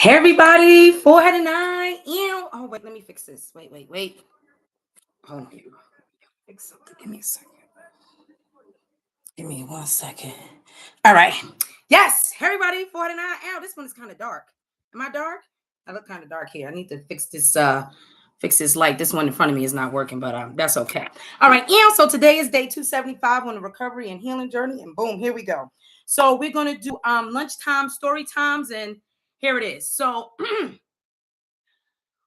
Hey everybody, foreheadandi. Ew. Oh wait, let me fix this. Wait. Hold on. Fix something. Give me a second. Give me 1 second. All right. Yes, hey everybody, foreheadandi. Ow, this one is kind of dark. Am I dark? I look kind of dark here. I need to fix this. Fix this light. This one in front of me is not working, but that's okay. All right. So today is day 275 on the recovery and healing journey, and boom, here we go. So we're gonna do lunchtime story times, and here it is. So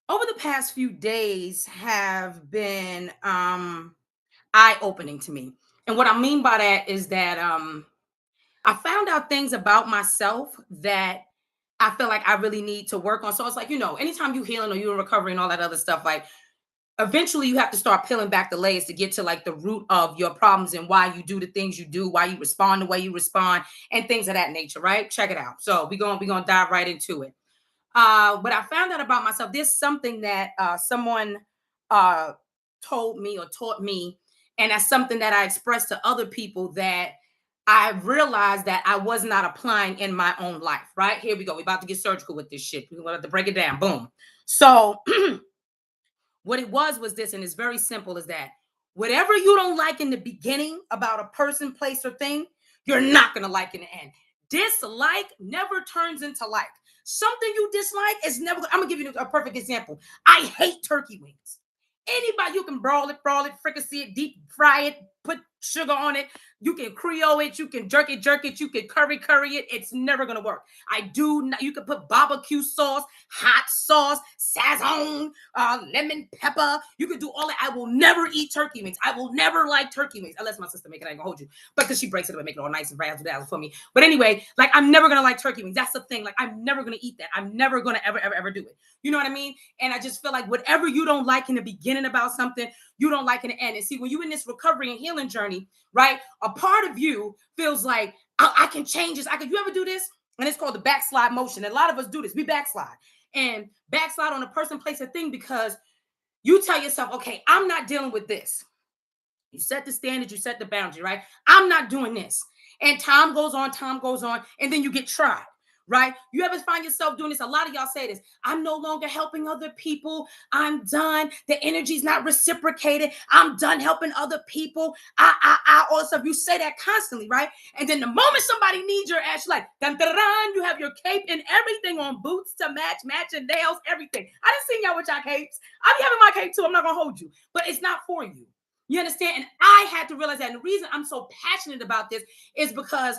over the past few days have been eye-opening to me. And what I mean by that is that I found out things about myself that I feel like I really need to work on. So it's like, anytime you healing or you're in recovery and all that other stuff, like eventually you have to start peeling back the layers to get to like the root of your problems and why you do the things you do, why you respond the way you respond, and things of that nature, right? Check it out. So we're gonna dive right into it. But I found out about myself. There's something that someone uh, told me or taught me, and that's something that I expressed to other people that I realized that I was not applying in my own life. Right here we go. We're about to get surgical with this shit. We're going to break it down. Boom. So what it was this, and it's very simple: is that whatever you don't like in the beginning about a person, place, or thing, you're not gonna like in the end. Dislike never turns into like. Something you dislike is never. I'm gonna give you a perfect example. I hate turkey wings. Anybody, you can broil it, fricassee it, deep fry it, put sugar on it. You can Creole it, you can jerk it, you can curry it. It's never gonna work. I do not. You can put barbecue sauce, hot sauce, sazon, lemon pepper. You can do all that. I will never eat turkey wings. I will never like turkey wings unless my sister make it. I ain't gonna hold you, but because she breaks it up and make it all nice and razzle dazzle for me. But anyway, like I'm never gonna like turkey wings. That's the thing. Like I'm never gonna eat that. I'm never gonna ever do it. You know what I mean? And I just feel like whatever you don't like in the beginning about something, you don't like in the end. And see, when you're in this recovery and healing journey, right? A part of you feels like I can change this. You ever do this? And it's called the backslide motion. And a lot of us do this. We backslide and backslide on a person, place, or thing because you tell yourself, okay, I'm not dealing with this. You set the standard, you set the boundary, right? I'm not doing this. And time goes on, and then you get tried. Right? You ever find yourself doing this? A lot of y'all say this. I'm no longer helping other people. I'm done. The energy's not reciprocated. I'm done helping other people. All this stuff. You say that constantly, right? And then the moment somebody needs your ass, you're like, dun, dun, dun, you have your cape and everything on, boots to matching nails, everything. I done seen y'all with y'all capes. I be having my cape too. I'm not gonna hold you, but it's not for you. You understand? And I had to realize that. And the reason I'm so passionate about this is because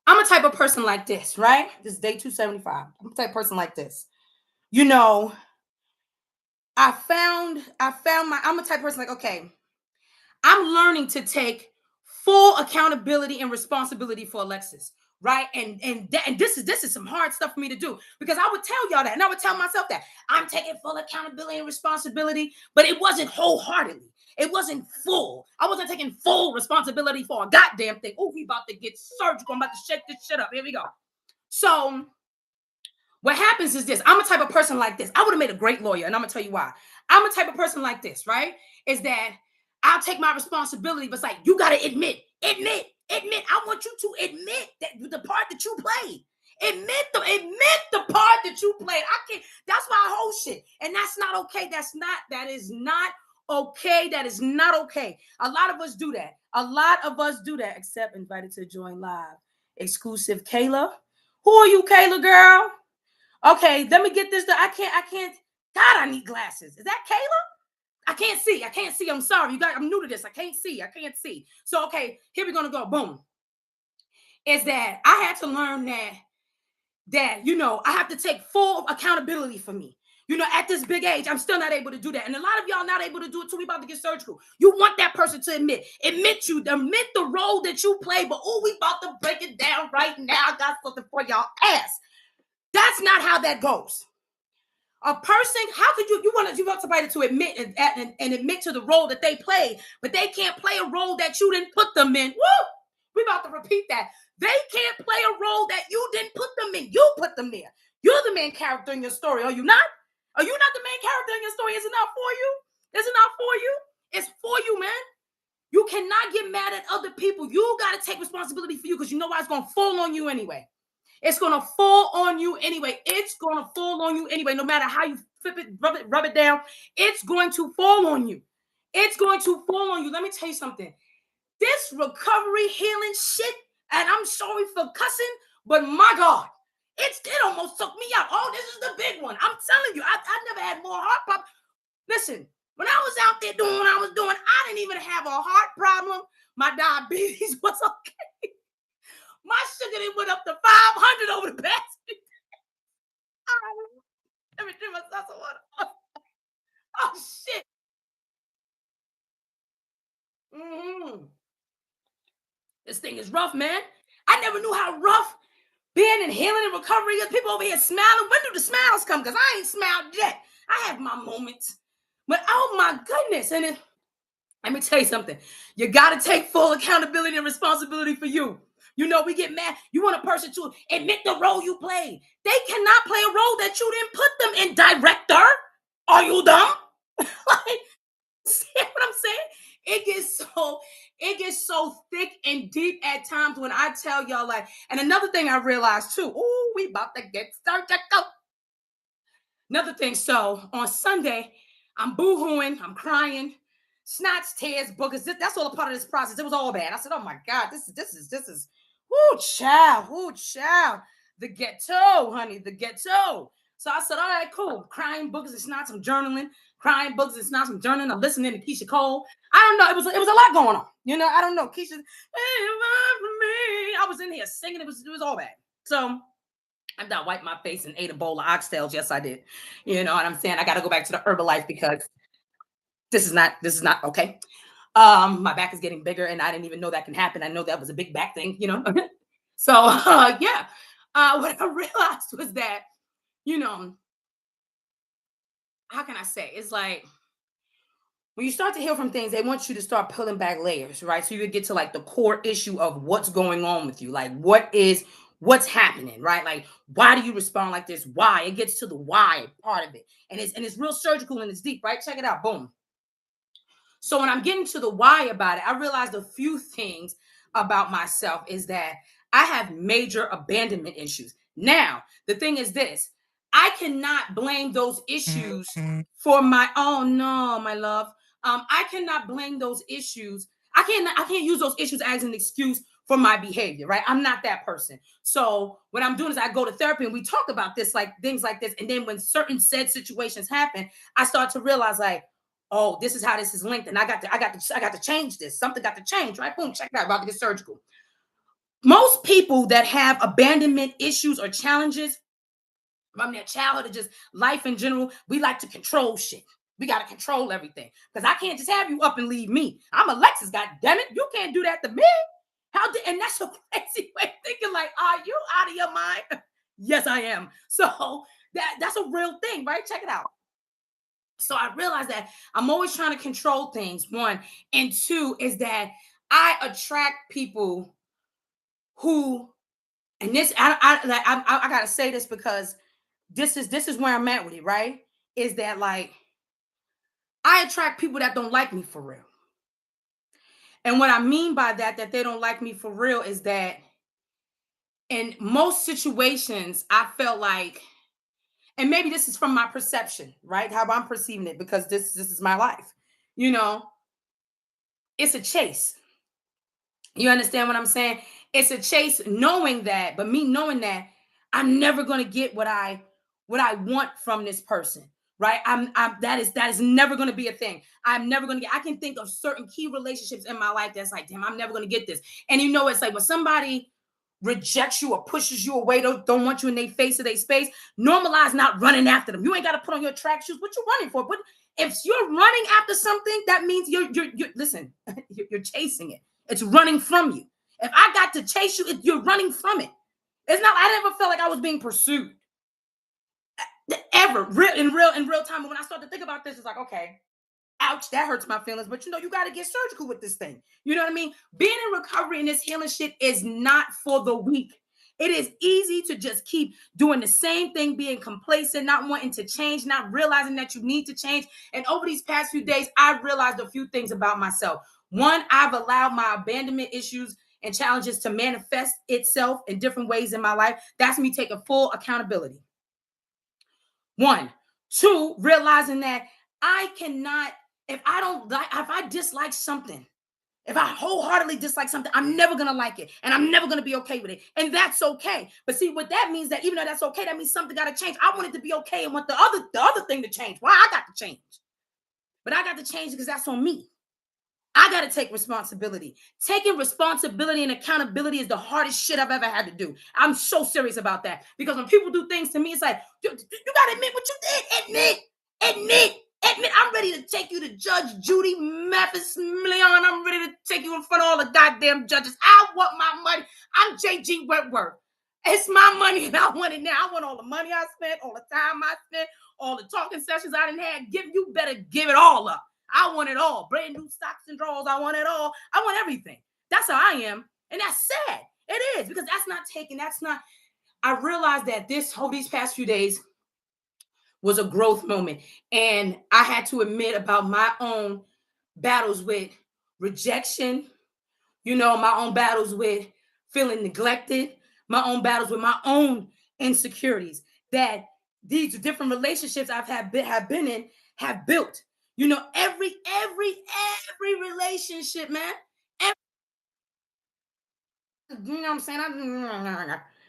I'm a type of person like this, right? This is day 275. I'm a type of person like this. You know, I'm a type of person like, okay, I'm learning to take full accountability and responsibility for Alexis, right? And this is some hard stuff for me to do because I would tell y'all that, and I would tell myself that I'm taking full accountability and responsibility, but it wasn't wholeheartedly. It wasn't full. I wasn't taking full responsibility for a goddamn thing. Oh, we about to get surgical. I'm about to shake this shit up. Here we go. So what happens is this. I'm a type of person like this. I would have made a great lawyer, and I'm gonna tell you why. I'm a type of person like this, right? Is that I'll take my responsibility, but it's like you gotta admit. I want you to admit that the part that you played. Admit the part that you played. I can't. That's why I hold shit, and that's not okay. That is not okay. That is not okay. A lot of us do that. Except invited to join live. Exclusive Kayla. Who are you, Kayla girl? Okay, let me get this. I can't. God, I need glasses. Is that Kayla? I can't see. I'm sorry. You guys, I'm new to this. I can't see. So, okay, here we're going to go. Boom. Is that I had to learn that, I have to take full accountability for me. At this big age, I'm still not able to do that. And a lot of y'all not able to do it too. We about to get surgical. You want that person to admit the role that you play. But, we about to break it down right now. I got something for y'all ass. That's not how that goes. A person, how could you want somebody to admit and admit to the role that they play, but they can't play a role that you didn't put them in. Woo! We about to repeat that. They can't play a role that you didn't put them in. You put them there. You're the main character in your story. Are you not? Are you not the main character in your story? Is it not for you? Is it not for you? It's for you, man. You cannot get mad at other people. You got to take responsibility for you because you know why it's going to fall on you anyway. It's gonna fall on you anyway. It's gonna fall on you anyway. No matter how you flip it, rub it down, it's going to fall on you. It's going to fall on you. Let me tell you something. This recovery healing shit, and I'm sorry for cussing, but my God, it almost took me out. Oh, this is the big one. I'm telling you, I never had more heart problems. Listen, when I was out there doing what I was doing, I didn't even have a heart problem. My diabetes was okay. My sugar then went up to 500 over the past. Let me drink myself some water. Oh shit. Mhm. This thing is rough, man. I never knew how rough being in healing and recovery is. People over here smiling. When do the smiles come? Because I ain't smiled yet. I have my moments. But oh my goodness. Let me tell you something. You got to take full accountability and responsibility for you. You know, we get mad. You want a person to admit the role you played. They cannot play a role that you didn't put them in, director. Are you dumb? Like, see what I'm saying? It gets so thick and deep at times when I tell y'all, like, and another thing I realized too. Oh, we about to get started. Another thing. So on Sunday, I'm boo-hooing, I'm crying, snots, tears, boogers. That's all a part of this process. It was all bad. I said, oh my God, this is whoo child. The ghetto, honey, the ghetto. So I said, all right, cool. Crying boogers and snots, I'm journaling. Crying boogers and snots, I'm journaling. I'm listening to Keisha Cole. I don't know. It was a lot going on. You know, I don't know. Keisha, hey, I was in here singing. It was all bad. So I've not wiped my face and ate a bowl of oxtails. Yes, I did. You know what I'm saying? I got to go back to the Herbalife because this is not okay. My back is getting bigger, and I didn't even know that can happen. I know that was a big back thing, you know. So yeah, what I realized was that, you know, how can I say? It's like when you start to heal from things, they want you to start pulling back layers, right? So you could get to like the core issue of what's going on with you, like what's happening, right? Like why do you respond like this? Why? It gets to the why part of it, and it's real surgical and it's deep, right? Check it out, boom. So when I'm getting to the why about it, I realized a few things about myself is that I have major abandonment issues. Now, the thing is this, I cannot blame those issues for my oh no, my love. I cannot blame those issues. I can't use those issues as an excuse for my behavior, right? I'm not that person. So what I'm doing is I go to therapy and we talk about this, like things like this. And then when certain said situations happen, I start to realize like, oh, this is how this is linked, and I got to change this. Something got to change, right? Boom, check it out. About to get surgical. Most people that have abandonment issues or challenges from their childhood or just life in general, we like to control shit. We got to control everything because I can't just have you up and leave me. I'm Alexis, God damn it. You can't do that to me. And that's a crazy way of thinking. Like, are you out of your mind? Yes, I am. So that's a real thing, right? Check it out. So I realized that I'm always trying to control things. One and two is that I attract people who, and this I gotta say this because this is where I'm at with it. Right? Is that like I attract people that don't like me for real, and what I mean by that they don't like me for real is that in most situations I felt like, and maybe this is from my perception, right? How I'm perceiving it because this is my life. You know, it's a chase. You understand what I'm saying? It's a chase knowing that, but me knowing that I'm never going to get what I want from this person, right? That is never going to be a thing. I'm never going to get I can think of certain key relationships in my life that's like, damn, I'm never going to get this. And you know it's like when somebody rejects you or pushes you away, don't want you in their face or their space, normalize not running after them. You ain't got to put on your track shoes. What you running for? But if you're running after something, that means you're listen, you're chasing it. It's running from you. If I got to chase you, you're running from it. It's not. I never felt like I was being pursued ever, in real time. But when I start to think about this, it's like, okay, ouch, that hurts my feelings. But you know, you got to get surgical with this thing. You know what I mean? Being in recovery and this healing shit is not for the weak. It is easy to just keep doing the same thing, being complacent, not wanting to change, not realizing that you need to change. And over these past few days, I've realized a few things about myself. One, I've allowed my abandonment issues and challenges to manifest itself in different ways in my life, that's me taking full accountability. One. Two, realizing that I cannot, if I don't like, if I dislike something, if I wholeheartedly dislike something, I'm never gonna like it and I'm never gonna be okay with it. And that's okay. But see, what that means, that even though that's okay, that means something gotta change. I want it to be okay and want the other thing to change. Why I got to change? But I got to change because that's on me. I got to take responsibility. Taking responsibility and accountability is the hardest shit I've ever had to do. I'm so serious about that because when people do things to me, it's like, you got to admit what you did. Admit. I'm ready to take you to Judge Judy Mathis Leon. I'm ready to take you in front of all the goddamn judges. I want my money. I'm JG Wentworth. It's my money and I want it now. I want all the money I spent, all the time I spent, all the talking sessions I didn't have. You better give it all up. I want it all. Brand new socks and drawers. I want it all. I want everything. That's how I am. And that's sad. It is, because that's not taken. That's not. I realized that these past few days was a growth moment. And I had to admit about my own battles with rejection, my own battles with feeling neglected, my own battles with my own insecurities, that these different relationships have been in have built. Every relationship, man. You know what I'm saying?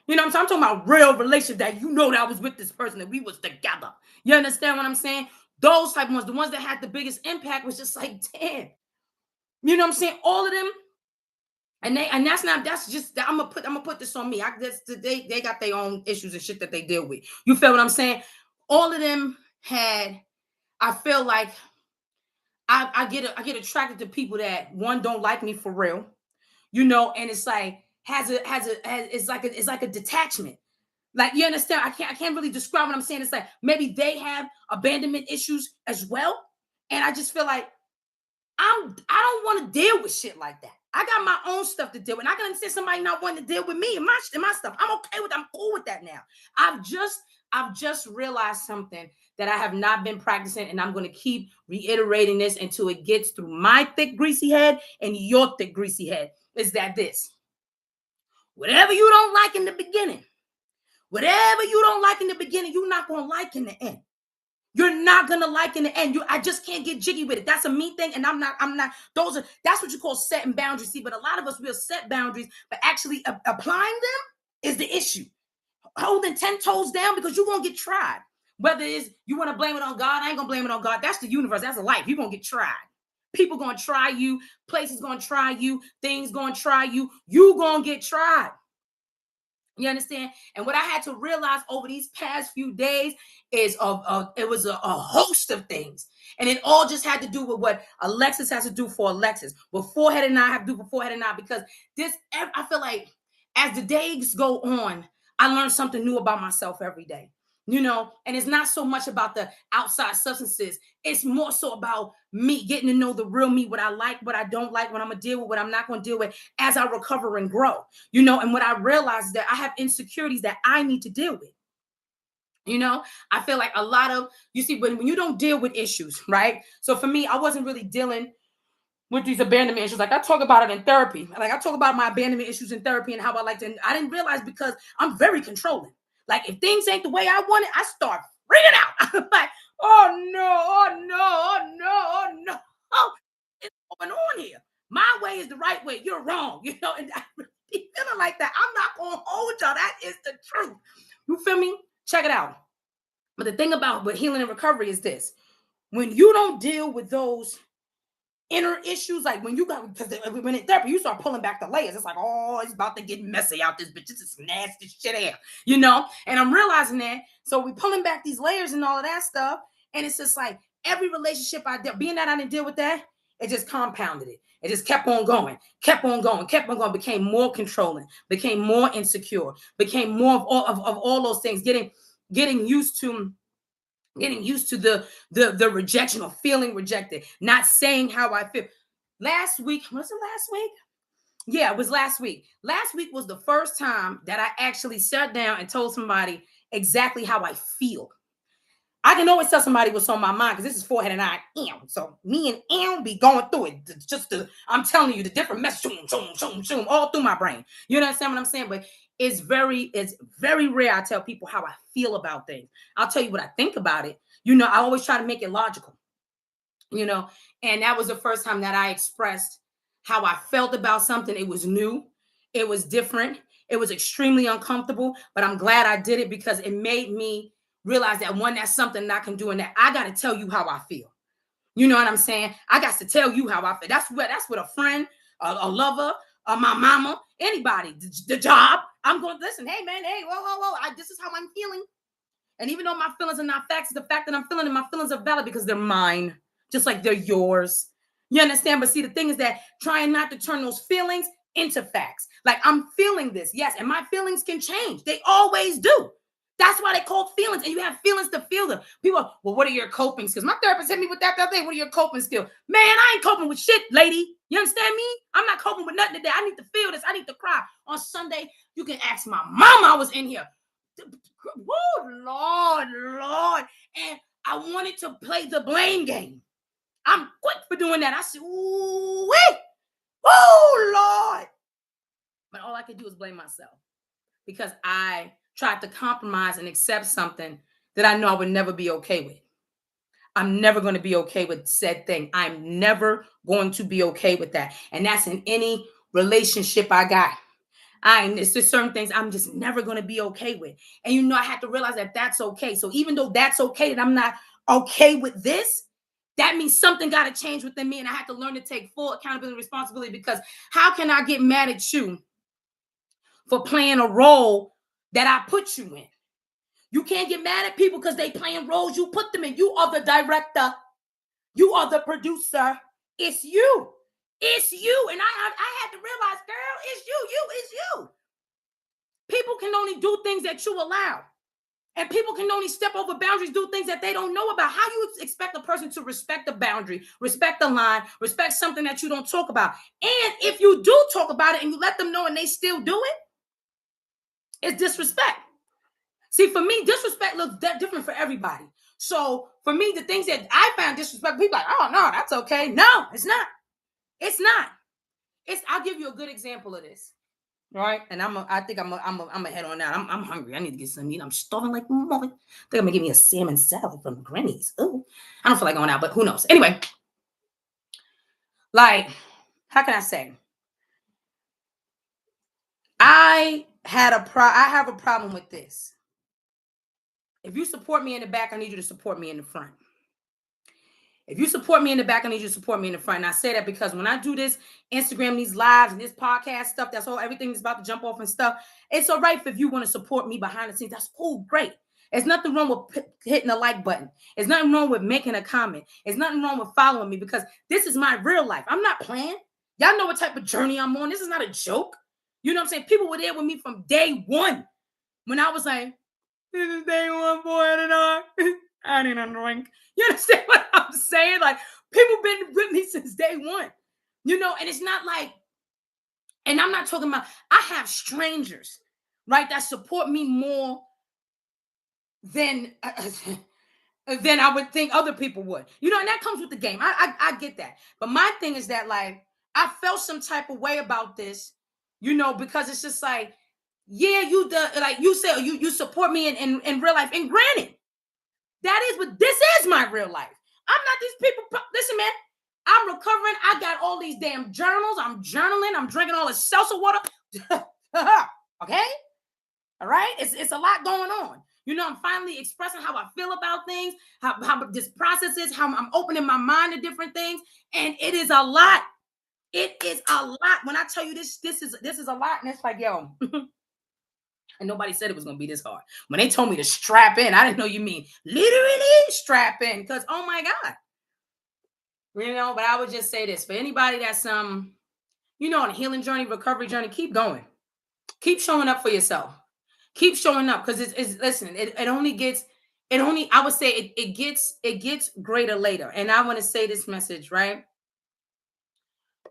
I'm talking about real relationship that that I was with this person, that we was together. You understand what I'm saying? Those type ones, the ones that had the biggest impact, was just like, damn. You know what I'm saying? All of them. And that's just I'm gonna put this on me. They got their own issues and shit that they deal with. You feel what I'm saying? All of them had, I feel like I get attracted to people that, one, don't like me for real, and it's like it's like a detachment. Like, you understand? I can't really describe what I'm saying. It's like maybe they have abandonment issues as well. And I just feel like I don't want to deal with shit like that. I got my own stuff to deal with. And I can understand somebody not wanting to deal with me and my stuff. I'm okay with that. I'm cool with that now. I've just realized something that I have not been practicing, and I'm going to keep reiterating this until it gets through my thick, greasy head and your thick, greasy head. Is that this? Whatever you don't like in the beginning, you're not going to like in the end. You're not gonna like in the end. I just can't get jiggy with it. That's a me thing, and I'm not. That's what you call setting boundaries. See, but a lot of us will set boundaries, but actually applying them is the issue. Holding 10 toes down because you won't get tried. Whether it's you want to blame it on God, I ain't gonna blame it on God. That's the universe. That's a life. You're gonna get tried. People gonna try you. Places gonna try you. Things gonna try you. You gonna get tried. You understand? And what I had to realize over these past few days is it was a host of things. And it all just had to do with what Alexis has to do for Alexis, what Forehead and I have to do for Forehead and I, because I feel like as the days go on, I learn something new about myself every day. And it's not so much about the outside substances. It's more so about me getting to know the real me, what I like, what I don't like, what I'm going to deal with, what I'm not going to deal with as I recover and grow, and what I realize is that I have insecurities that I need to deal with. I feel like a lot of, you see, when you don't deal with issues, right? So for me, I wasn't really dealing with these abandonment issues. Like, I talk about it in therapy. Like, I talk about my abandonment issues in therapy and how I like to, and I didn't realize because I'm very controlling. Like, if things ain't the way I want it, I start freaking out. I'm like, oh no. Oh, it's going on here. My way is the right way. You're wrong. And I be feeling like that. I'm not going to hold y'all. That is the truth. You feel me? Check it out. But the thing about with healing and recovery is this. When you don't deal with those inner issues, like when when in therapy, you start pulling back the layers. It's like, oh, it's about to get messy out this bitch. This is nasty shit here, And I'm realizing that. So we pulling back these layers and all of that stuff. And it's just like every relationship being that I didn't deal with that, it just compounded it. It just kept on going, became more controlling, became more insecure, became more of all those things, getting used to the rejection or feeling rejected, not saying how I feel. Last week, was it last week? Yeah, it was last week. Last week was the first time that I actually sat down and told somebody exactly how I feel. I can always tell somebody what's on my mind because this is forehead and I am. So me and am be going through it. I'm telling you the different messages, all through my brain. You understand what I'm saying? But it's very rare I tell people how I feel about things. I'll tell you what I think about it. I always try to make it logical. And that was the first time that I expressed how I felt about something. It was new, it was different, it was extremely uncomfortable, but I'm glad I did it because it made me realize that one, that's something I can do, and that I got to tell you how I feel. You know what I'm saying? I got to tell you how I feel. That's what a friend, a lover, my mama, anybody, the job. I'm going to listen. Hey man, hey, whoa. This is how I'm feeling. And even though my feelings are not facts, the fact that I'm feeling it, my feelings are valid because they're mine, just like they're yours. You understand? But see, the thing is that trying not to turn those feelings into facts. Like, I'm feeling this, yes, and my feelings can change. They always do. That's why they call feelings, and you have feelings to feel them. People are, well, what are your coping skills? My therapist hit me with that the other day. What are your coping skills? Man, I ain't coping with shit, lady. You understand me? I'm not coping with nothing today. I need to feel this. I need to cry. On Sunday, you can ask my mama. I was in here. Woo, Lord. And I wanted to play the blame game. I'm quick for doing that. I said, ooh, wait. Oh, Lord. But all I could do is blame myself because I tried to compromise and accept something that I know I would never be okay with. I'm never going to be okay with said thing. I'm never going to be okay with that. And that's in any relationship I got. It's just certain things I'm just never going to be okay with. And I had to realize that that's okay. So even though that's okay, that I'm not okay with this, that means something got to change within me. And I had to learn to take full accountability and responsibility, because how can I get mad at you for playing a role that I put you in? You can't get mad at people because they playing roles you put them in. You are the director. You are the producer. It's you. It's you. And I had to realize, girl, it's you. People can only do things that you allow. And people can only step over boundaries, do things that they don't know about. How you expect a person to respect the boundary, respect the line, respect something that you don't talk about? And if you do talk about it and you let them know and they still do it, it's disrespect. See, for me, disrespect looks different for everybody. So for me, the things that I found disrespectful, people like, oh no, that's okay. No, it's not. It's not. I'll give you a good example of this. Right, and I think I'm a head on that. I'm hungry. I need to get some meat. I'm starving like mother. I think I'm gonna give me a salmon salad from Granny's. Oh, I don't feel like going out, but who knows? Anyway, like, how can I say? I have a problem with this. If you support me in the back, I need you to support me in the front. If you support me in the back, I need you to support me in the front. And I say that because when I do this Instagram, these lives and this podcast stuff, that's all, everything is about to jump off and stuff. It's all right if you want to support me behind the scenes. That's cool, great. There's nothing wrong with hitting the like button. There's nothing wrong with making a comment. There's nothing wrong with following me, because this is my real life. I'm not playing. Y'all know what type of journey I'm on. This is not a joke. You know what I'm saying? People were there with me from day one. When I was like, this is day one, boy, and I need a drink. You understand what I'm saying? Like, people been with me since day one, and it's not like, and I'm not talking about, I have strangers, right, that support me more than than I would think other people would, and that comes with the game. I get that. But my thing is that, like, I felt some type of way about this, because it's just like, yeah, like you said, you support me in real life. And granted, that is, but this is my real life. I'm not these people. Listen, man, I'm recovering. I got all these damn journals. I'm journaling. I'm drinking all this seltzer water. Okay? All right? It's a lot going on. I'm finally expressing how I feel about things, how this process is, how I'm opening my mind to different things. And it is a lot. It is a lot. When I tell you this is a lot. And it's like, yo. And nobody said it was going to be this hard. When they told me to strap in, I didn't know you mean literally strap in, because, oh my God. But I would just say this. For anybody that's, on a healing journey, recovery journey, keep going. Keep showing up for yourself. Keep showing up, because listen, I would say it gets greater later. And I want to say this message, right?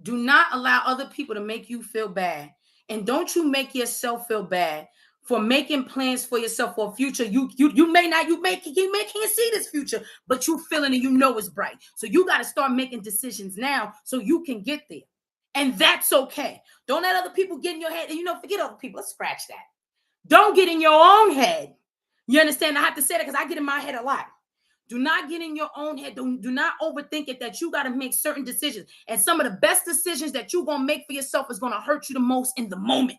Do not allow other people to make you feel bad. And don't you make yourself feel bad for making plans for yourself for a future. You can't see this future, but you feeling it, you know it's bright. So you got to start making decisions now so you can get there. And that's okay. Don't let other people get in your head. And forget other people. Let's scratch that. Don't get in your own head. You understand? I have to say that because I get in my head a lot. Do not get in your own head. Do not overthink it that you got to make certain decisions. And some of the best decisions that you're going to make for yourself is going to hurt you the most in the moment.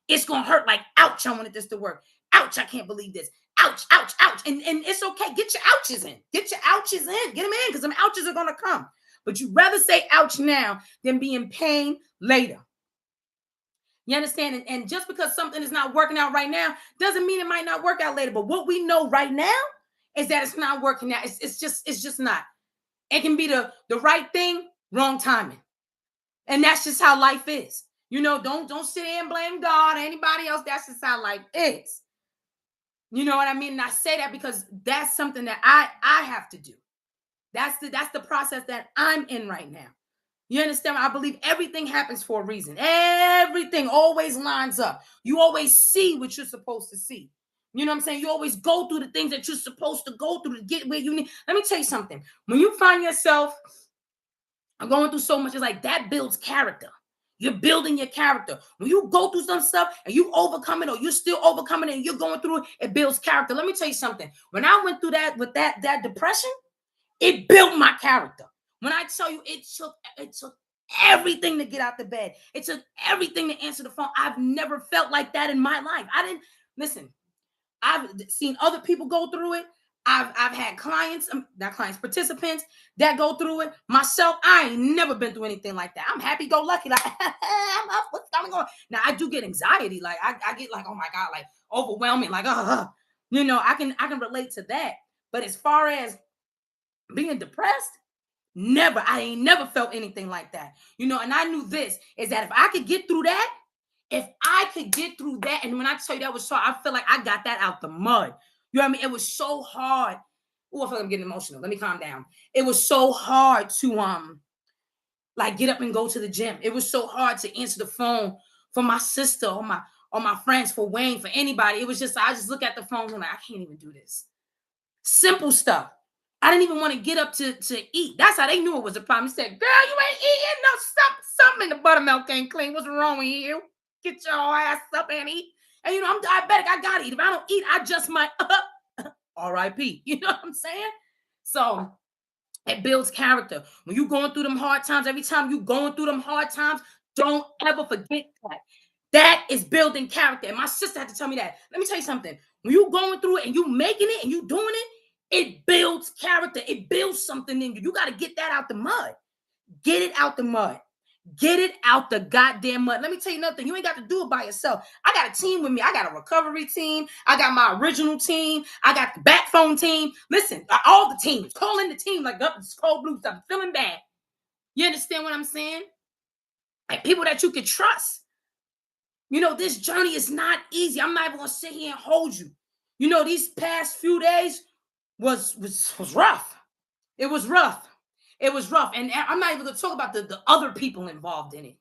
It's going to hurt like, ouch, I wanted this to work. Ouch, I can't believe this. Ouch, ouch, ouch. And it's okay. Get your ouches in. Get your ouches in. Get them in because them ouches are going to come. But you'd rather say ouch now than be in pain later. You understand? And just because something is not working out right now doesn't mean it might not work out later. But what we know right now is that it's not working out. It's just not. It can be the right thing, wrong timing. And that's just how life is. Don't sit there and blame God or anybody else. That's just how life is. You know what I mean? And I say that because that's something that I have to do. That's the process that I'm in right now. You understand? I believe everything happens for a reason. Everything always lines up. You always see what you're supposed to see. You know what I'm saying? You always go through the things that you're supposed to go through to get where you need. Let me tell you something. When you find yourself going through so much, it's like that builds character. You're building your character. When you go through some stuff and you overcome it or you're still overcoming it and you're going through it, it builds character. Let me tell you something. When I went through that with that depression, it built my character. When I tell you it took everything to get out the bed. It took everything to answer the phone. I've never felt like that in my life. I've seen other people go through it. I've had participants that go through it. Myself, I ain't never been through anything like that. I'm happy-go-lucky. Like, I'm up, what's going on? Now, I do get anxiety. Like, I get like, oh my God, like overwhelming. Like, I can relate to that. But as far as being depressed, never. I ain't never felt anything like that. And I knew this is that if I could get through that, and when I tell you that was so, I feel like I got that out the mud. You know what I mean? It was so hard. Oh, I feel like I'm getting emotional. Let me calm down. It was so hard to like get up and go to the gym. It was so hard to answer the phone for my sister or my friends, for Wayne, for anybody. It was just, I just look at the phone and like, I can't even do this. Simple stuff. I didn't even want to get up to eat. That's how they knew it was a problem. He said, girl, you ain't eating. No, something in the buttermilk ain't clean. What's wrong with you? Get your ass up and eat. And I'm diabetic. I gotta eat. If I don't eat, I just might R.I.P. You know what I'm saying? So it builds character. When you're going through them hard times, every time you're going through them hard times, don't ever forget that. That is building character. And my sister had to tell me that. Let me tell you something. When you're going through it and you making it and you doing it, it builds character. It builds something in you. You got to get that out the mud. Get it out the mud. Get it out the goddamn mud. Let me tell you nothing. You ain't got to do it by yourself. I got a team with me. I got a recovery team. I got my original team. I got the backphone team. Listen, all the teams. Call in the team like up. It's cold blue stuff. I'm feeling bad. You understand what I'm saying? Like people that you can trust. This journey is not easy. I'm not even gonna sit here and hold you. These past few days was rough. It was rough. It was rough. And I'm not even going to talk about the other people involved in it.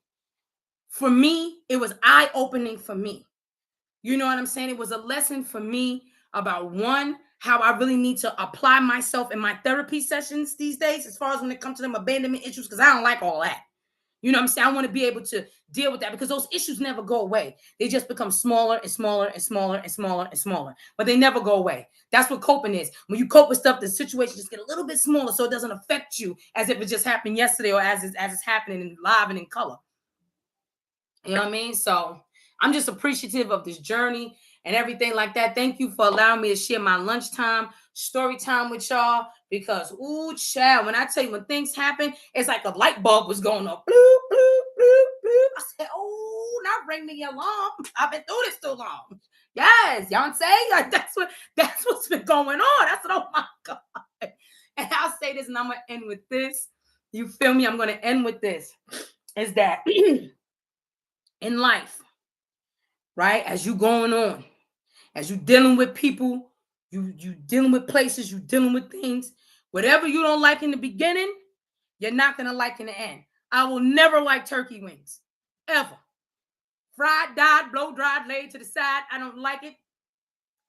For me, it was eye-opening for me. You know what I'm saying? It was a lesson for me about, one, how I really need to apply myself in my therapy sessions these days, as far as when it comes to them abandonment issues, because I don't like all that. You know what I'm saying? I want to be able to deal with that because those issues never go away. They just become smaller and smaller and smaller and smaller and smaller, but they never go away. That's what coping is. When you cope with stuff, the situation just get a little bit smaller so it doesn't affect you as if it just happened yesterday or as it's happening live and in color. You know what I mean? So I'm just appreciative of this journey and everything like that. Thank you for allowing me to share my lunchtime story time with y'all because, ooh, child, when I tell you when things happen, it's like a light bulb was going off. Bloop, bloop, bloop, bloop. I said, oh, now ring the alarm. I've been through this too long. Yes, y'all know what I'm saying? Like that's what's been going on. I said, oh my God. And I'll say this and I'm going to end with this. You feel me? I'm going to end with this. Is that in life, right? As you going on, as you dealing with people, you dealing with places, you dealing with things, whatever you don't like in the beginning, you're not going to like in the end. I will never like turkey wings, ever. fried, dyed, blow dried, laid to the side. I don't like it.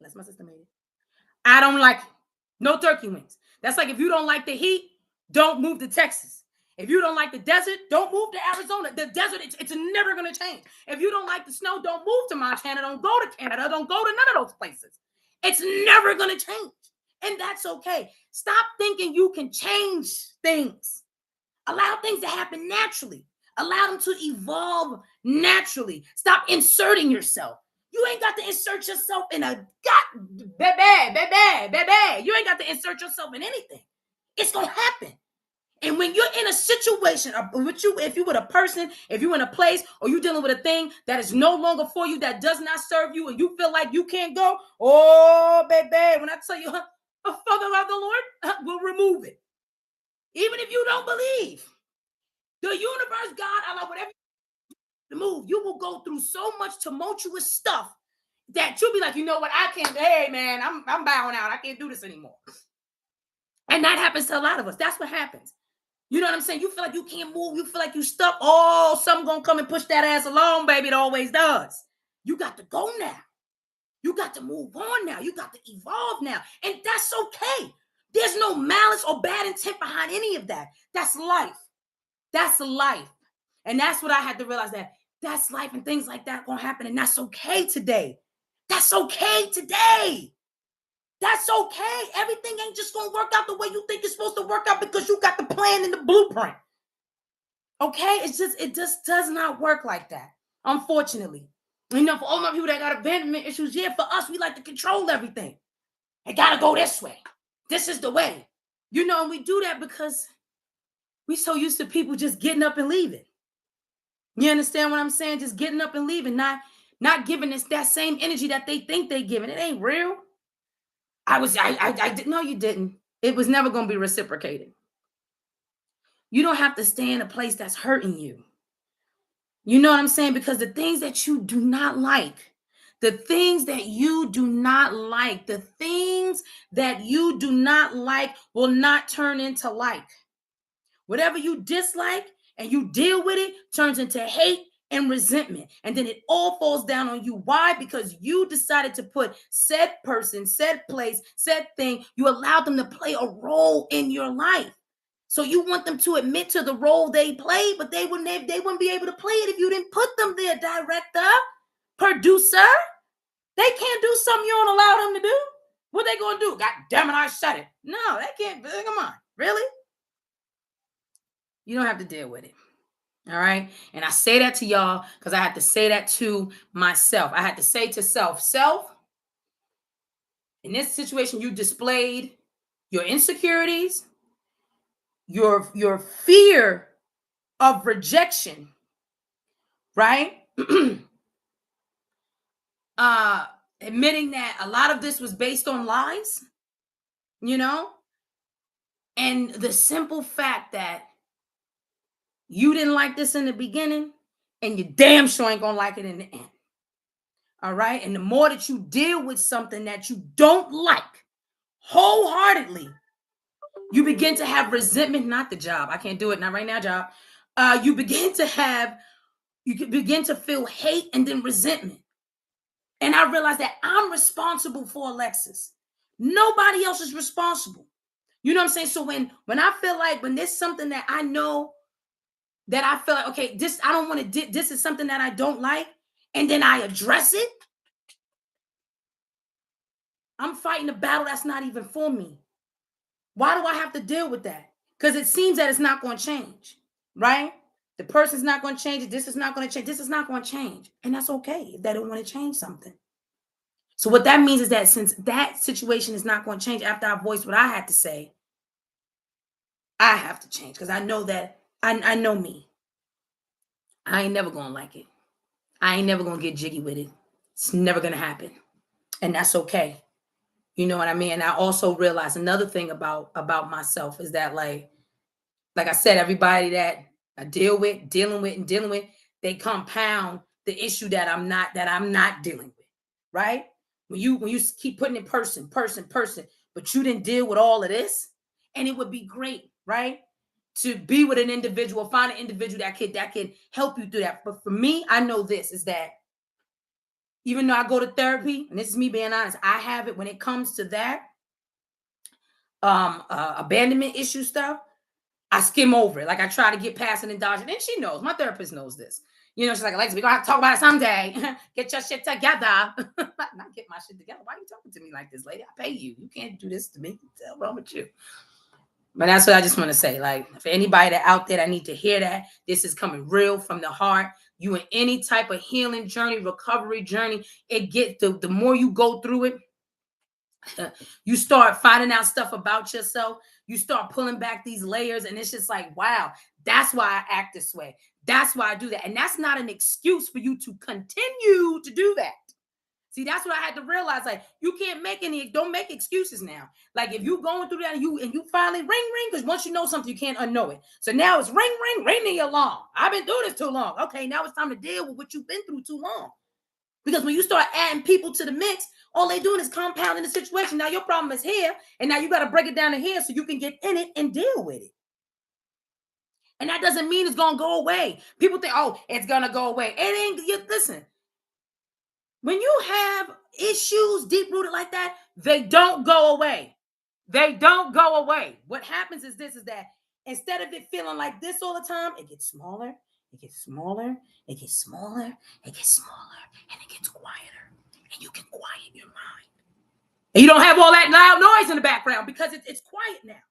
Unless my sister made it. I don't like it. No turkey wings. That's like if you don't like the heat, don't move to Texas. If you don't like the desert, don't move to Arizona. The desert, it's never going to change. If you don't like the snow, don't move to Montana. Don't go to Canada. Don't go to none of those places. It's never going to change. And that's okay. Stop thinking you can change things. Allow things to happen naturally. Allow them to evolve naturally. Stop inserting yourself. You ain't got to insert yourself in a baby. You ain't got to insert yourself in anything. It's gonna happen. And when you're in a situation with you, if you with a person, if you're in a place, or you're dealing with a thing that is no longer for you, that does not serve you, and you feel like you can't go, oh baby, when I tell you, the Father of the Lord will remove it. Even if you don't believe, the universe, God, Allah, whatever to move, you will go through so much tumultuous stuff that you'll be like, you know what, I can't, hey man, I'm bowing out. I can't do this anymore. And that happens to a lot of us. That's what happens. You know what I'm saying? You feel like you can't move. You feel like you stuck. Oh, something gonna come and push that ass along, baby. It always does. You got to go now. You got to move on now. You got to evolve now. And that's okay. There's no malice or bad intent behind any of that. That's life. That's life. And that's what I had to realize, that that's life and things like that gonna happen. And that's okay today. That's okay today. That's okay. Everything ain't just gonna work out the way you think it's supposed to work out because you got the plan and the blueprint. Okay? It just does not work like that, unfortunately. You know, for all my people that got abandonment issues, yeah, for us, we like to control everything. It gotta go this way. This is the way. You know, and we do that because we so used to people just getting up and leaving. You understand what I'm saying? Just getting up and leaving, not giving us that same energy that they think they giving. It ain't real. I did. No, you didn't. It was never going to be reciprocated. You don't have to stay in a place that's hurting you. You know what I'm saying? Because the things that you do not like, the things that you do not like, the things that you do not like will not turn into like. Whatever you dislike and you deal with it turns into hate and resentment. And then it all falls down on you. Why? Because you decided to put said person, said place, said thing, you allowed them to play a role in your life. So you want them to admit to the role they played, but they wouldn't be able to play it if you didn't put them there. Director, producer, they can't do something you don't allow them to do. What they gonna do? God damn it, I said it. No, they can't. Come on, really? You don't have to deal with it. All right. And I say that to y'all because I had to say that to myself. I had to say to self, in this situation, you displayed your insecurities, your fear of rejection, right? Admitting that a lot of this was based on lies, you know, and the simple fact that you didn't like this in the beginning, and you damn sure ain't gonna like it in the end. All right. And the more that you deal with something that you don't like wholeheartedly, you begin to have resentment, not the job. I can't do it. Not right now, job. You begin to feel hate and then resentment. And I realized that I'm responsible for Alexis. Nobody else is responsible. You know what I'm saying? So when I feel like, when there's something that I know that I feel like, okay, this is something that I don't like, and then I address it, I'm fighting a battle that's not even for me. Why do I have to deal with that? Because it seems that it's not going to change, right? The person's not going to change it. This is not going to change. This is not going to change. And that's okay if they don't want to change something. So what that means is that since that situation is not going to change after I voice what I had to say, I have to change, because I know that I know me. I ain't never going to like it. I ain't never going to get jiggy with it. It's never going to happen. And that's okay. You know what I mean? And I also realized another thing about myself is that, like I said, everybody that I dealing with, they compound the issue that I'm not dealing with, right? When you keep putting it person, but you didn't deal with all of this, and it would be great, right? To be with an individual, find an individual that can help you through that. But for me, I know this is that even though I go to therapy, and this is me being honest, I have it when it comes to that abandonment issue stuff. I skim over it. Like I try to get past it and dodge it. And she knows, my therapist knows this. You know, she's like, Alexa, we're gonna have to talk about it someday. Get your shit together. Not get my shit together. Why are you talking to me like this, lady? I pay you. You can't do this to me. What's wrong with you? But that's what I just want to say. Like, for anybody that out there that need to hear that, this is coming real from the heart. You in any type of healing journey, recovery journey, it get the more you go through it, you start finding out stuff about yourself. You start pulling back these layers, and it's just like, wow, that's why I act this way. That's why I do that. And that's not an excuse for you to continue to do that. See, that's what I had to realize. Like, you can't don't make excuses now. Like, if you going through that and you finally ring, because once you know something, you can't unknow it. So now it's ring the alarm. I've been doing this too long. Okay, now it's time to deal with what you've been through too long. Because when you start adding people to the mix, all they doing is compounding the situation. Now your problem is here, and now you got to break it down to here so you can get in it and deal with it. And that doesn't mean it's gonna go away. People think, oh, it's gonna go away. It ain't. Listen, when you have issues deep rooted like that, they don't go away. They don't go away. What happens is that instead of it feeling like this all the time, it gets smaller. It gets smaller. It gets smaller. It gets smaller, and it gets quieter. And you can quiet your mind. And you don't have all that loud noise in the background because it's quiet now.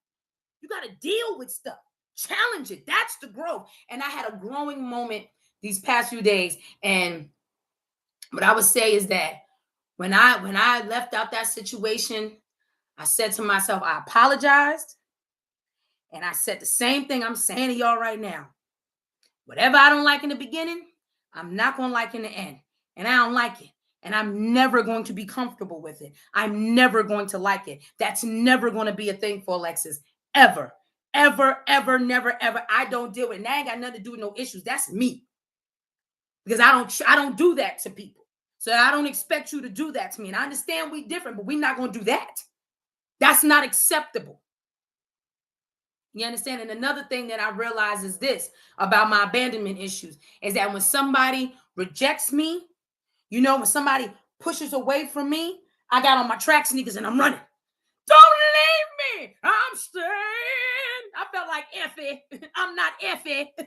You got to deal with stuff. Challenge it. That's the growth. And I had a growing moment these past few days. And what I would say is that when I left out that situation, I said to myself, I apologized. And I said the same thing I'm saying to y'all right now. Whatever I don't like in the beginning, I'm not going to like in the end. And I don't like it. And I'm never going to be comfortable with it. I'm never going to like it. That's never going to be a thing for Alexis. Ever. Ever, ever, never, ever. I don't deal with it. And that ain't got nothing to do with no issues. That's me. Because I don't do that to people. So I don't expect you to do that to me. And I understand we different, but we're not going to do that. That's not acceptable. You understand? And another thing that I realize is this about my abandonment issues is that when somebody rejects me, you know, when somebody pushes away from me, I got on my track sneakers and I'm running. Don't leave me. I'm staying. I felt like Effie. I'm not Effie. I'm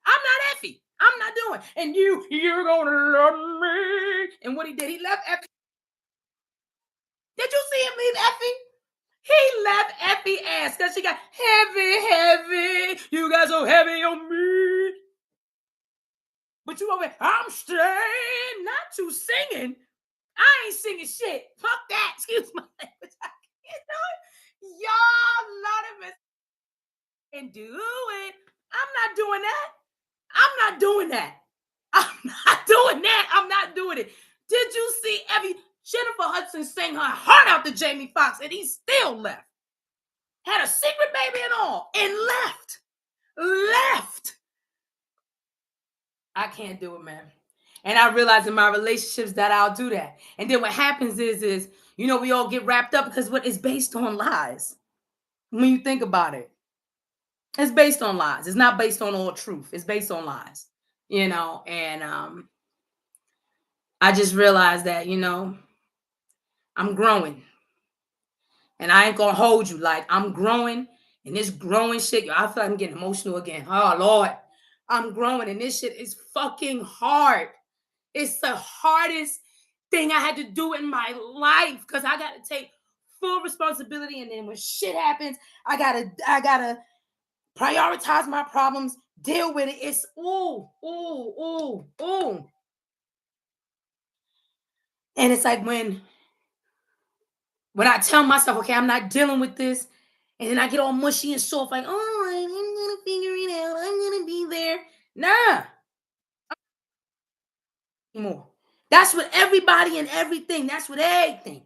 not Effie. I'm not doing. And you're going to love me. And what he did, he left Effie. Did you see him leave Effie? He left Effie ass because she got heavy. You got so heavy on me. But you over here, I'm staying. Not you singing. I ain't singing shit. Fuck that. Excuse my language. You know, y'all lot of it and do it. I'm not doing that. I'm not doing that. I'm not doing that. I'm not doing it. Did you see Jennifer Hudson sang her heart out to Jamie Foxx and he still left. Had a secret baby and all and left. Left. I can't do it, man. And I realize in my relationships that I'll do that. And then what happens is, you know, we all get wrapped up because what is based on lies. When you think about it, it's based on lies. It's not based on all truth. It's based on lies, you know. And I just realized that, you know, I'm growing. And I ain't gonna hold you. Like, I'm growing. And this growing shit, I feel like I'm getting emotional again. Oh, Lord. I'm growing. And this shit is fucking hard. It's the hardest thing I had to do in my life because I got to take full responsibility. And then when shit happens, I gotta prioritize my problems, deal with it. It's ooh. And it's like when I tell myself, okay, I'm not dealing with this, and then I get all mushy and soft, like, all right, I'm gonna figure it out. I'm gonna be there. Nah. Anymore. That's with everybody and everything. That's with everything.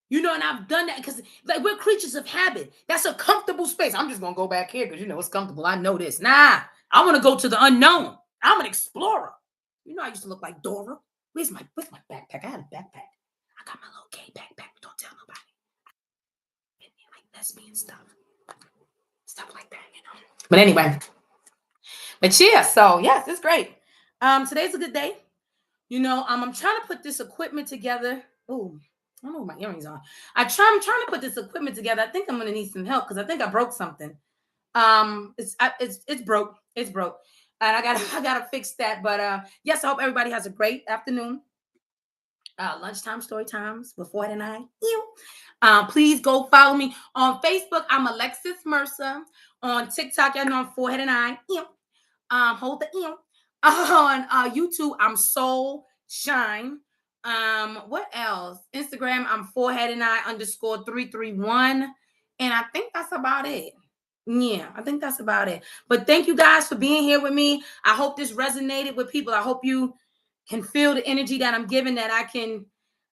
You know, and I've done that because like we're creatures of habit. That's a comfortable space. I'm just gonna go back here because you know it's comfortable. I know this. Nah, I want to go to the unknown. I'm an explorer. You know, I used to look like Dora. Where's my backpack? I had a backpack. I got my little gay backpack. Don't tell nobody. Like lesbian stuff like that, you know. But anyway, but yeah. So yes, it's great. Today's a good day. I'm trying to put this equipment together. Oh, I don't know what my earrings are. I'm trying to put this equipment together. I think I'm gonna need some help because I think I broke something. It's broke. It's broke, and I got I gotta fix that. But yes, I hope everybody has a great afternoon. Lunchtime story times with Ford and I. Ew. Please go follow me on Facebook. I'm Alexis Mercer. On TikTok, y'all know I'm Forehead and I. Ew. Hold the ew. On YouTube, I'm Soul Shine. What else? Instagram, I'm Forehead and I underscore 331. And I think that's about it. Yeah, I think that's about it. But thank you guys for being here with me. I hope this resonated with people. I hope you can feel the energy that I'm giving, that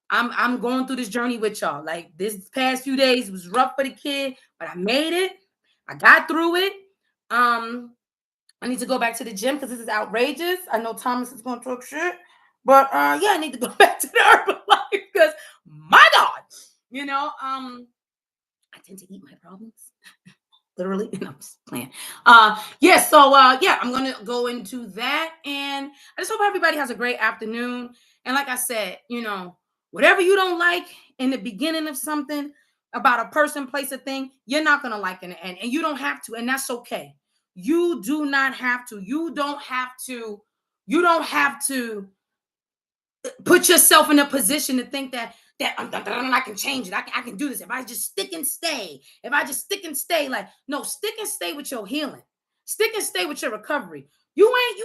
I'm going through this journey with y'all. Like this past few days was rough for the kid, but I made it. I got through it. I need to go back to the gym because this is outrageous. I know Thomas is going to talk shit, but yeah, I need to go back to the Herbalife because my God, I tend to eat my problems. Literally, and I'm just playing. Yeah, I'm gonna go into that, and I just hope everybody has a great afternoon. And like I said, whatever you don't like in the beginning of something about a person, place, a thing, you're not gonna like in the end, and you don't have to, and that's okay. You do not have to. You don't have to. You don't have to put yourself in a position to think that I can change it. I can do this if I just stick and stay. If I just stick and stay, like no, stick and stay with your healing. Stick and stay with your recovery. You ain't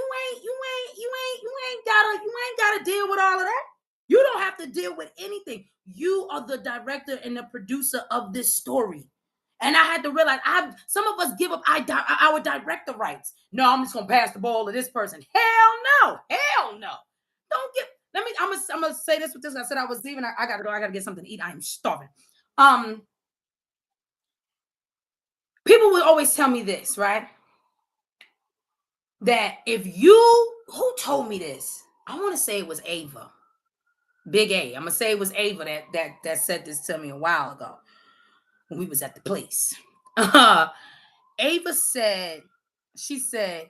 gotta deal with all of that. You don't have to deal with anything. You are the director and the producer of this story. And I had to realize some of us give up our director rights. No, I'm just gonna pass the ball to this person. Hell no. Don't get let me. I'm gonna say this with this. I said I was leaving. I gotta go. I gotta get something to eat. I am starving. Um, People will always tell me this, right? That if you who told me this, I want to say it was Ava, Big A. I'm gonna say it was Ava that said this to me a while ago when we was at the place. Ava said, she said,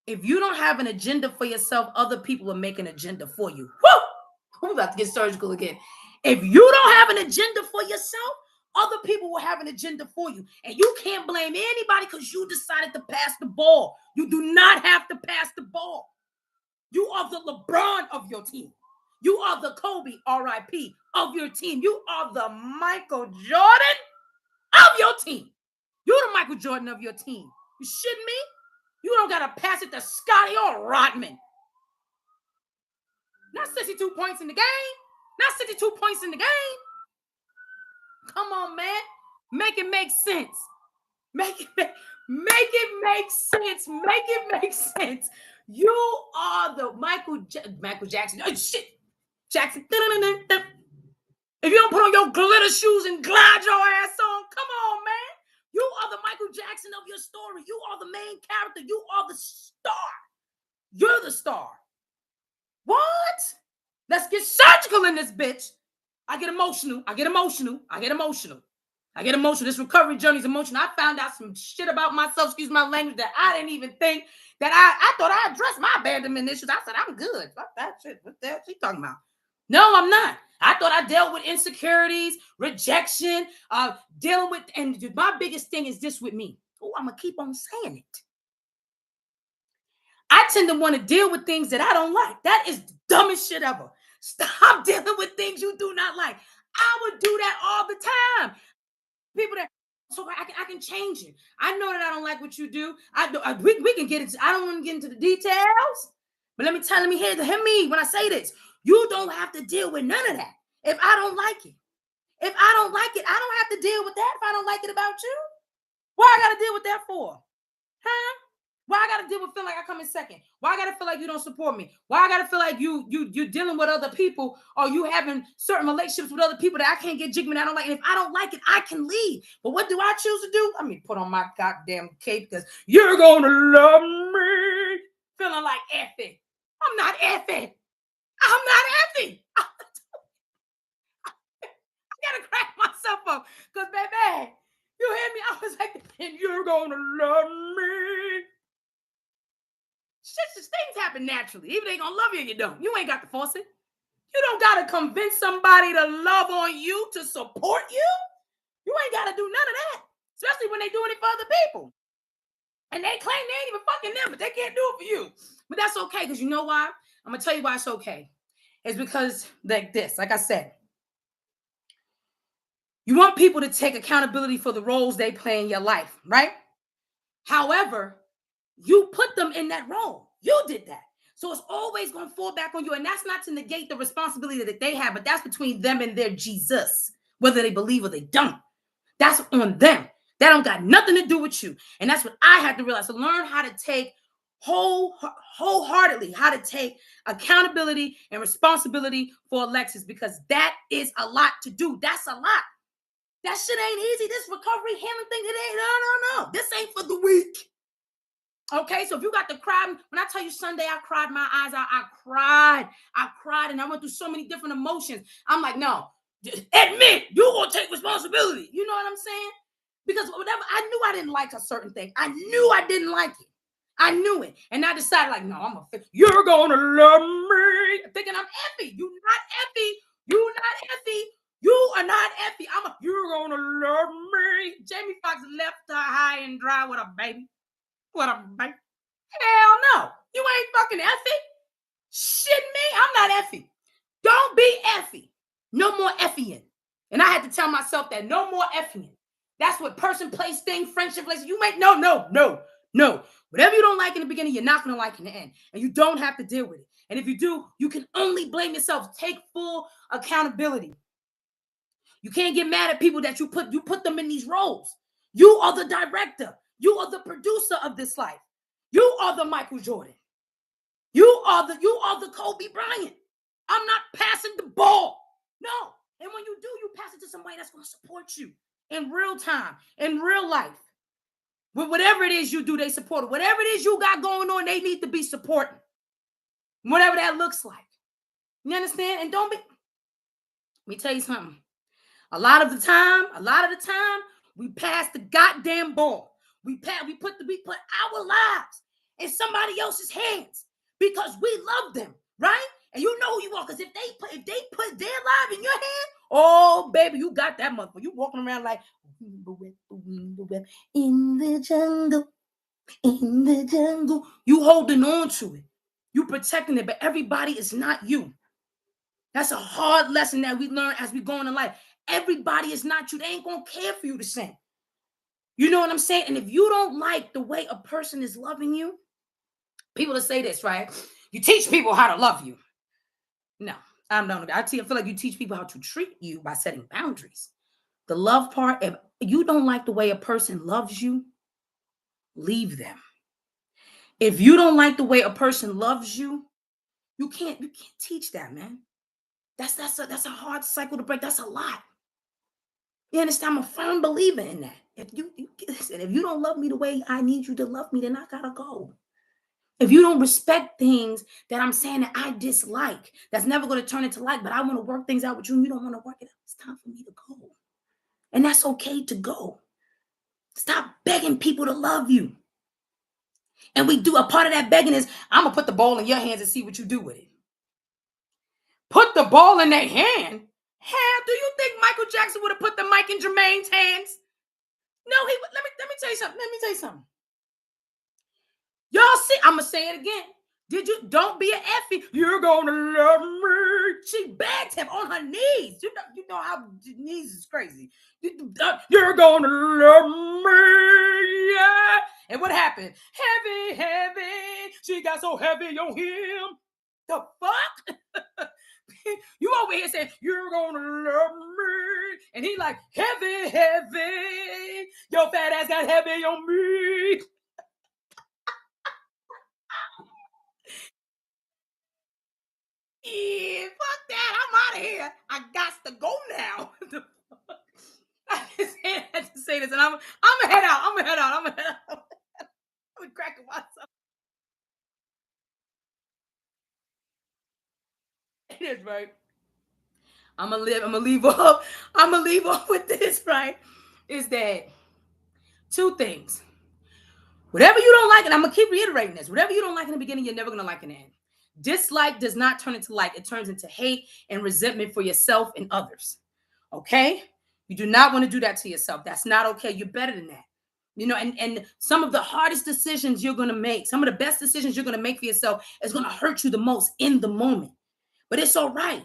if you don't have an agenda for yourself, other people will make an agenda for you. Woo! I'm about to get surgical again. If you don't have an agenda for yourself, other people will have an agenda for you. And you can't blame anybody because you decided to pass the ball. You do not have to pass the ball. You are the LeBron of your team. You are the Kobe, RIP, of your team. You are the Michael Jordan of your team. You're the Michael Jordan of your team. You shitting me? You don't got to pass it to Scotty or Rodman. Not 62 points in the game. Not 62 points in the game. Come on, man. Make it make sense. Make it make sense. Make it make sense. You are the Michael Jackson. Oh, shit. Jackson. If you don't put on your glitter shoes and glide your ass on, come on, man. You are the Michael Jackson of your story. You are the main character. You are the star. You're the star. What? Let's get surgical in this bitch. I get emotional. This recovery journey is emotional. I found out some shit about myself, excuse my language, that I didn't even think that I thought I addressed my abandonment issues. I said, I'm good. Fuck that shit. What the hell she talking about? No, I'm not. I thought I dealt with insecurities, rejection, dealing with, and my biggest thing is this with me. Oh, I'm going to keep on saying it. I tend to want to deal with things that I don't like. That is the dumbest shit ever. Stop dealing with things you do not like. I would do that all the time. People that so I can change it. I know that I don't like what you do. We can get into. I don't want to get into the details, but let me hear me when I say this. You don't have to deal with none of that. If I don't like it, I don't have to deal with that. If I don't like it about you, what I got to deal with that for? Huh? Why I gotta deal with feeling like I come in second? Why I gotta feel like you don't support me? Why I gotta feel like you're dealing with other people, or you having certain relationships with other people that I can't get jiggy and I don't like? And if I don't like it, I can leave. But what do I choose to do? Let me put on my goddamn cape because you're gonna love me. Feeling like effing. I'm not effing. I'm not effing. I gotta crack myself up because baby, you hear me? I was like, and you're gonna love me. just things happen naturally. Either they gonna love you or you don't. You ain't got to force it. You don't gotta convince somebody to love on you, to support you. You ain't gotta do none of that. Especially when they doing it for other people. And they claim they ain't even fucking them, but they can't do it for you. But that's okay, because you know why? I'm gonna tell you why it's okay. It's because like I said, you want people to take accountability for the roles they play in your life, right? However, you put them in that role. You did that. So it's always going to fall back on you. And that's not to negate the responsibility that they have, but that's between them and their Jesus, whether they believe or they don't. That's on them. That don't got nothing to do with you. And that's what I had to realize, to learn how to take wholeheartedly, how to take accountability and responsibility for Alexis, because that is a lot to do. That's a lot. That shit ain't easy. This recovery healing thing, it ain't, no. This ain't for the weak. Okay, so if you got to cry, when I tell you Sunday, I cried my eyes out. I cried, and I went through so many different emotions. I'm like, no, admit, you're going to take responsibility. You know what I'm saying? Because whatever, I knew I didn't like a certain thing. I knew I didn't like it. I knew it. And I decided, like, no, you're going to love me. Thinking I'm effie. You're not effie. You're not effie. You are not effie. You're going to love me. Jamie Foxx left her high and dry with a baby. What a baby. Hell no. You ain't fucking effie. Shit me. I'm not effie. Don't be effie. No more effing. And I had to tell myself that no more effing. That's what person, place, thing, friendship, place. You make no. Whatever you don't like in the beginning, you're not going to like in the end. And you don't have to deal with it. And if you do, you can only blame yourself. Take full accountability. You can't get mad at people that you put them in these roles. You are the director. You are the producer of this life. You are the Michael Jordan. You are the Kobe Bryant. I'm not passing the ball. No. And when you do, you pass it to somebody that's going to support you in real time, in real life. With whatever it is you do, they support it. Whatever it is you got going on, they need to be supporting. Whatever that looks like. You understand? And don't be. Let me tell you something. A lot of the time, we pass the goddamn ball. We put our lives in somebody else's hands because we love them, right? And you know who you are, because if they put their life in your hand, oh baby, you got that motherfucker. You walking around like in the jungle. You holding on to it. You protecting it, but everybody is not you. That's a hard lesson that we learn as we go in life. Everybody is not you. They ain't gonna care for you to sing. You know what I'm saying? And if you don't like the way a person is loving you, people that say this, right? You teach people how to love you. No, I'm not. I feel like you teach people how to treat you by setting boundaries. The love part, if you don't like the way a person loves you, leave them. If you don't like the way a person loves you, you can't teach that, man. That's a hard cycle to break. That's a lot. You understand? I'm a firm believer in that. If you don't love me the way I need you to love me, then I gotta go. If you don't respect things that I'm saying that I dislike, that's never going to turn into like, but I want to work things out with you and you don't want to work it out, it's time for me to go. And that's okay to go. Stop begging people to love you. And we do, a part of that begging is, I'm going to put the ball in your hands and see what you do with it. Put the ball in their hand? Hell, do you think Michael Jackson would have put the mic in Jermaine's hands? No, he would. Let me tell you something. Y'all see, I'm going to say it again. Don't be an effie. You're going to love me. She begged him on her knees. You know how knees is crazy. You're going to love me. Yeah. And what happened? Heavy. She got so heavy on him. The fuck? You over here saying, you're going to love me. And he like, heavy. Your fat ass got heavy on me. Yeah, fuck that. I'm out of here. I got to go now. I had to say this, and I'm gonna head out. I'm cracking myself. It is right. I'm gonna leave off with this, right? Is that two things. Whatever you don't like, and I'm gonna keep reiterating this, whatever you don't like in the beginning, you're never gonna like in the end. Dislike does not turn into like, it turns into hate and resentment for yourself and others. Okay? You do not want to do that to yourself. That's not okay. You're better than that. And some of the hardest decisions you're gonna make, some of the best decisions you're gonna make for yourself is gonna hurt you the most in the moment. But it's all right.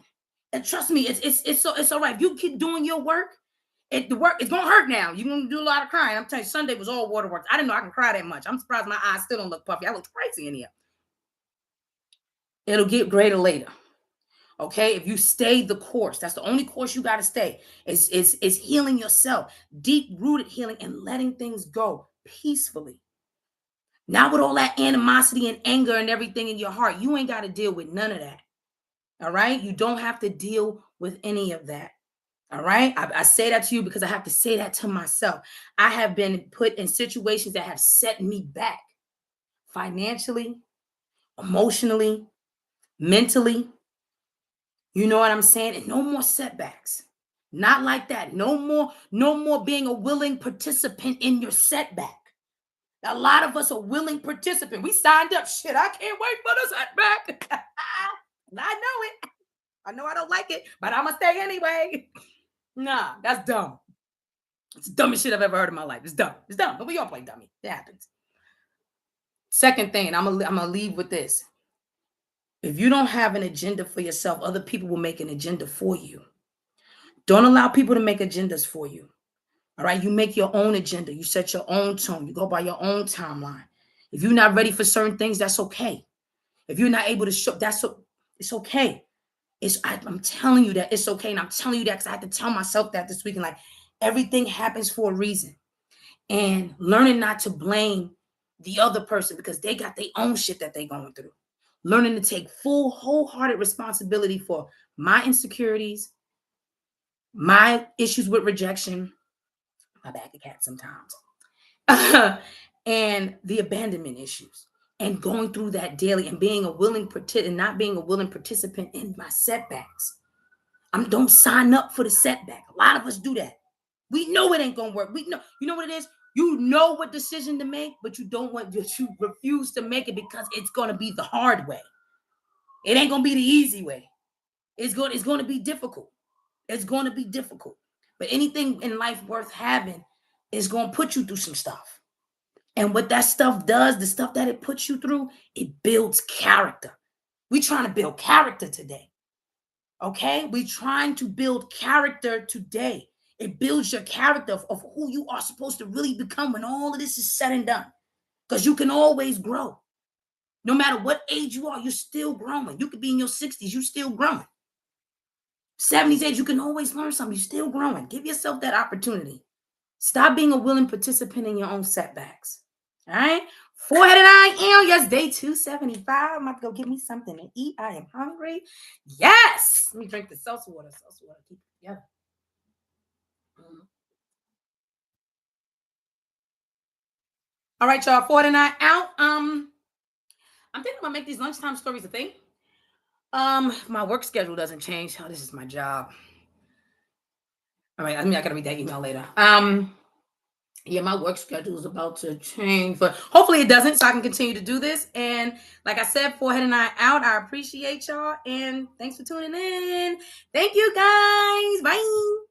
And trust me, it's all right. If you keep doing your work, the work it's gonna hurt now. You're gonna do a lot of crying. I'm telling you, Sunday was all waterworks. I didn't know I can cry that much. I'm surprised my eyes still don't look puffy. I look crazy in here. It'll get greater later. Okay, if you stay the course, that's the only course you got to stay. Is healing yourself, deep rooted healing, and letting things go peacefully. Not with all that animosity and anger and everything in your heart. You ain't got to deal with none of that. All right, you don't have to deal with any of that. All right, I say that to you because I have to say that to myself. I have been put in situations that have set me back financially, emotionally, mentally. You know what I'm saying? And no more setbacks. Not like that. No more being a willing participant in your setback. A lot of us are willing participant. We signed up. Shit, I can't wait for the setback. I know it. I know I don't like it, but I'm gonna stay anyway. Nah, that's dumb. It's the dumbest shit I've ever heard in my life. It's dumb. It's dumb. But we all play dummy. It happens. Second thing, I'm gonna leave with this. If you don't have an agenda for yourself, other people will make an agenda for you. Don't allow people to make agendas for you. All right. You make your own agenda. You set your own tone. You go by your own timeline. If you're not ready for certain things, that's okay. If you're not able to show, it's okay. I'm telling you that it's okay. And I'm telling you that because I had to tell myself that this weekend. Like everything happens for a reason. And learning not to blame the other person because they got their own shit that they're going through. Learning to take full, wholehearted responsibility for my insecurities, my issues with rejection, my bag of cats sometimes, and the abandonment issues, and going through that daily and being a willing and not being a willing participant in my setbacks. Don't sign up for the setback. A lot of us do that. We know it ain't gonna work. We know, you know what it is. You know what decision to make, but you refuse to make it because it's gonna be the hard way. It ain't gonna be the easy way. It's going to be difficult. It's going to be difficult. But anything in life worth having is going to put you through some stuff. And what that stuff does, the stuff that it puts you through, it builds character. We're trying to build character today. Okay? We're trying to build character today. It builds your character of who you are supposed to really become when all of this is said and done. Because you can always grow. No matter what age you are, you're still growing. You could be in your 60s, you're still growing. 70s age, you can always learn something. You're still growing. Give yourself that opportunity. Stop being a willing participant in your own setbacks. All right? Forehead and I am. Yes, day 275. I'm about to go get me something to eat. I am hungry. Yes. Let me drink the salsa water. Salsa water. Keep it together. All right, y'all. Forehead and I out. I'm thinking about make these lunchtime stories a thing. My work schedule doesn't change. Oh, this is my job. All right, I mean, I gotta read that email later. Yeah, my work schedule is about to change, but hopefully it doesn't, so I can continue to do this. And like I said, Forehead and I out. I appreciate y'all, and thanks for tuning in. Thank you, guys. Bye.